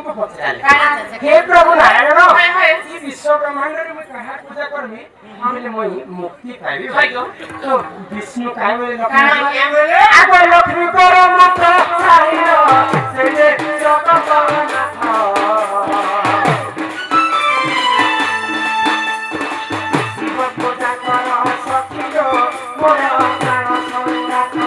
हे प्रभु नारायण ई विश्व ब्रह्मांड रे मैं कहा पूजा करमी हमले मोई मुक्ति पाइबी भाई तो विष्णु काय बोले लक्ष्मी आगो लक्ष्मी कर मात्र साइरो से जे जगत नाथ शिव पूजा कर सखियो मोर प्राण संरख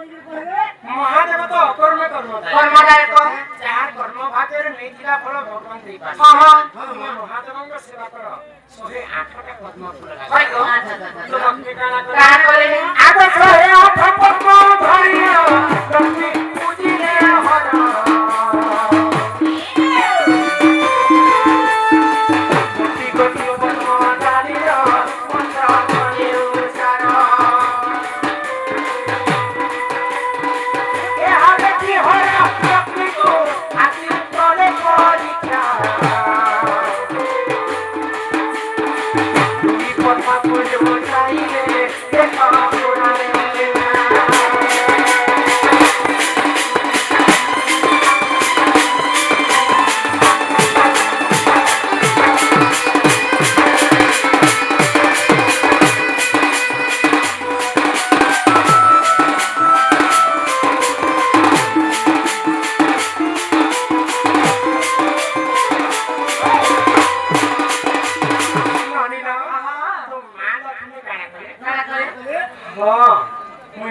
महादेव तो अकर्म कर्मदायक जार कर्म भाग्य नहीं दिला फल भगवान देई पास महादेव को सेवा करो 108 टा पद्म फूल लगा तो लक्ष्मी काना करे आगो 108 पद्म धरियो लक्ष्मी पूजिले हर कोटि कोटि पद्म डालियो मंत्र करे उचार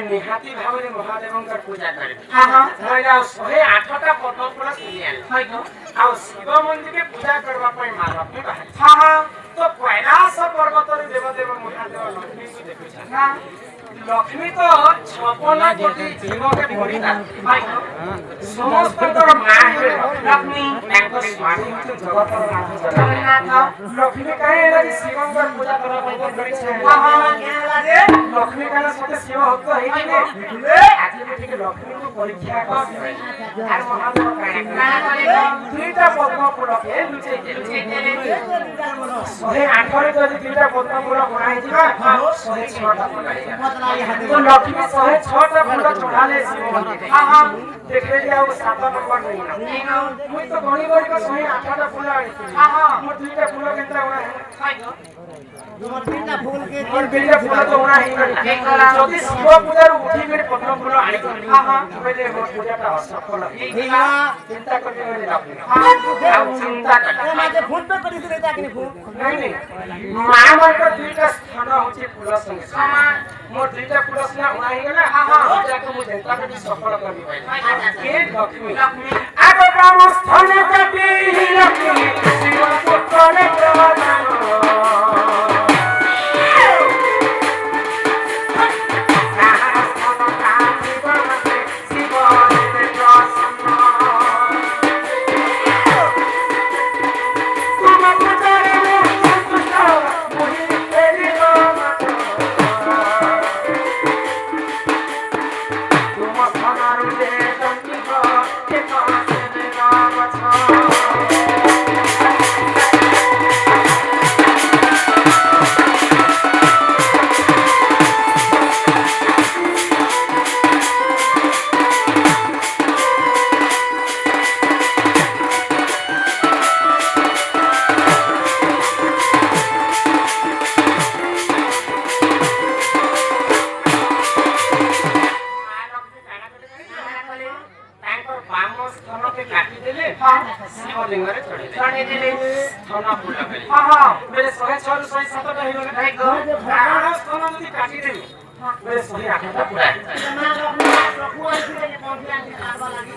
निहाती भावने महादेव का पूजा करे मोइरा 108 टा पद्म फूल किनियाल आ शिव मंदिर के पूजा करबा पई मालती बाहर तो कैलाश पर्वत रे देवदेव महादेव लक्ष्मी को देखै लक्ष्मी तो 56 कोटी जीव के परिता समस्त मां है लक्ष्मी एक स्वामी तो जगत नाथ लक्ष्मी काहे लगी शिव का पूजा करबा पई करी छै लक्ष्मी का साथे शिव होत है कि आज ठीक लक्ष्मी को परीक्षा कर आर महादेव काहे दुईटा पद्म फूल के लुचे देले 108 रे जदी दुईटा पद्म फूल बनाई दिबा 106 टा बनाई तो लक्ष्मी 106 टा फूल चढ़ाले शिव देखले जाओ 7 नंबर नहीं ना मुई तो गणी गणी को 108 टा फूल आनी मोर दुईटा फूल केंद्र उना है मोर तीनटा फूल के मोर दुईटा फूल तो उना है जदी शिव पूजा रो उठी के पद्म फूल आनी पहले मोर पूजा ता सफल हेला चिंता करबे लक्ष्मी चिंता कर माजे फूल पे करी दे ताकि फूल नहीं मां मन को दुईटा स्थान होची फूल संगे समान मोर दुईटा फूल से उना ही गला पूजा को मुझे ताकि सफल करबी भाई के लक्ष्मी आगो ब्रह्म स्थान कटी लक्ष्मी शिव पुत्र ने प्रदान ଛଅରୁ ଶହେ ସାତଟା ହେଇଗଲା ଡାହାଣ ସ୍ଥାନ ଯଦି କାଟିଦେବି ବୋଲେ 108ଟା ପୁରା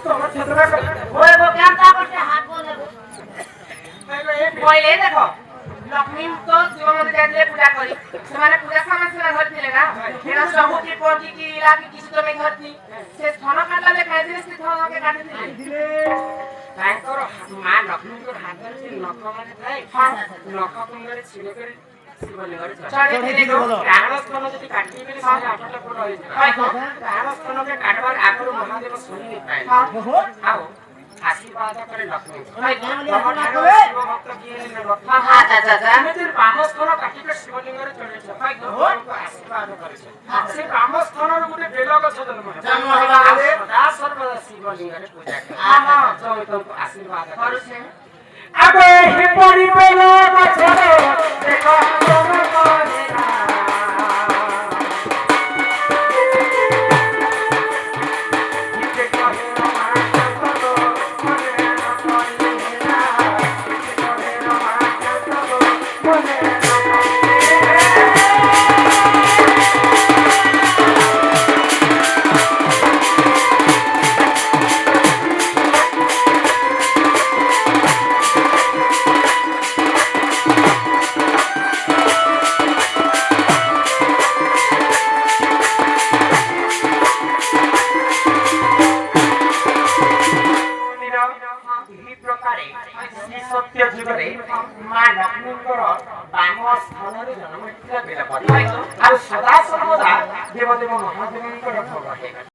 ତମର ଛେତରା पहिले देखो लक्ष्मी तो शिव मंदिर जाते पूजा करी ସେମାନେ ପୂଜା ସାମାନ ସେନା ଘର ଥିଲେ ନା ଏନା ସବୁ କି ପଟି କି ଇଲାକି କିଛି ତไม่ଘର थी ସେ ସ୍ଥାନ କାଟଲା ଦେଖାଇ ଦିଲେ ସେ ସ୍ଥାନ କେ କାଟି ଦିଲେ ତାଙ୍କର ମା ଲକ୍ଷ୍ମୀଙ୍କର ହାତରେ ସେ ନଖ ମାନେ ଥାଏ ନଖ କୁଣ୍ଡରେ ଛିଡ କରି ଶିବଲିଙ୍ଗରେ ଚଢେ ଦିଲେ ଡାହାଣ ସ୍ଥାନ ଯଦି କାଟିଦେଲେ ସେ 8ଟା ଫୁଟ ହେଇଯିବ ଡାହାଣ ସ୍ଥାନକେ କାଟବାର ଆଗରୁ ମହାଦେବ ଶୁଣି ନେଇଥାଏ ଆଉ आशीर्वाद करे लक्ष्मी शिव भक्त किए बामस्थान काटिक शिवलिंग आशीर्वाद करे से बामस्थान गोटे बेल गछ जन्म सदा सर्वदा शिवलिंग पूजा करे आशीर्वाद करे अबे हे परि बेल गछ देखो सत्य जुगरे मां लक्ष्मीଙ୍କର ବାମ ସ୍ଥାନରେ ଜନ୍ମ ହେଇଥିଲା ବେଲପତ୍ର ଆଉ ସଦା ସର୍ବଦା ଦେବଦେବ ମହାଦେବଙ୍କର ଭୋଗ ହେଇଗଲା।